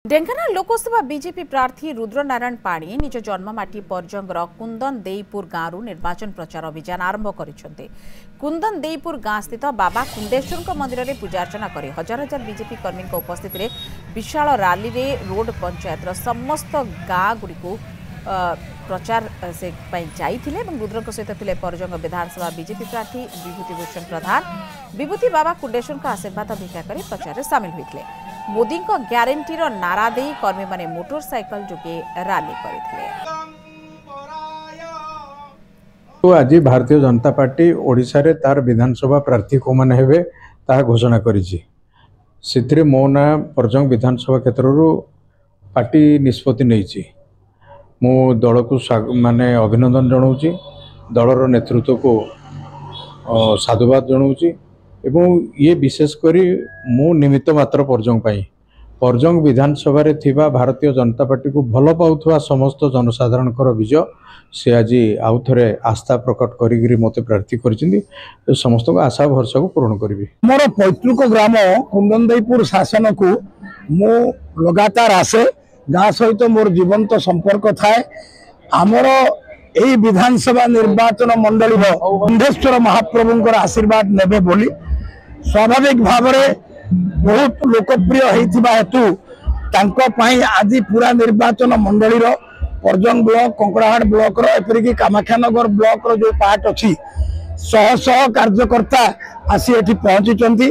Dhenkanal Lok Sabha BJP प्रार्थी रुद्रनारायण पाणी निज जन्ममाटी परजंगर कुंदन देईपुर गांव निर्वाचन प्रचार अभियान आरंभ करिसेंते। कुंदन देईपुर गां स्थित बाबा कुंडेश्वर मंदिर में पूजार्चना कर हजार हजार बीजेपी कर्मी उपस्थित में विशाल रैली रे रोड पंचायत समस्त गाँ गुड़ी प्रचार से जाइथिले एवं रुद्र सहित थे परजंग विधानसभा बीजेपी प्रार्थी विभूति भूषण प्रधान विभूति बाबा कुंडेश्वर आशीर्वाद भिक्षा कर प्रचार में सामिल होते। मोदी ग्यारंटीर नारा दे कर्मी माने मोटरसाइकल जोगे रैली करथिले। तो आज भारतीय जनता पार्टी ओडिशा रे तार विधानसभा प्रार्थी को माने हेबे ता घोषणा करिछि। सिथरे मो ना परजंग विधानसभा क्षेत्ररु पार्टी निष्पत्ति नैछि। मो दल को माने अभिनंदन जनाऊँगी, दलर नेतृत्व को साधुवाद जनाऊँगी एवं ये विशेषकर मो निमित्त मात्र परजंग विधानसभा रे थिबा भारतीय जनता पार्टी को भल पाउथवा समस्त जनसाधारण विजय से आज आउ थे आस्था प्रकट करी मते प्रार्थी करिसेंती। समस्त को आशा भरसा को पूर्ण करी। मोर पैतृक ग्राम कुंदनदेईपुर शासन को मु लगातार आसे गाँ सहित मोर जीवंत संपर्क थाए। आमर यही विधानसभा निर्वाचन मंडली कुंडेश्वर महाप्रभुंकर आशीर्वाद नेबे बोली स्वाभाविक भाव बहुत लोकप्रिय होता हेतु आज पूरा निर्वाचन मंडली Parjang block कंकड़ाहाट block एपरिक Kamakhyanagar block जो पार्ट अच्छी शह शह कार्यकर्ता आसी एठी पहुंची।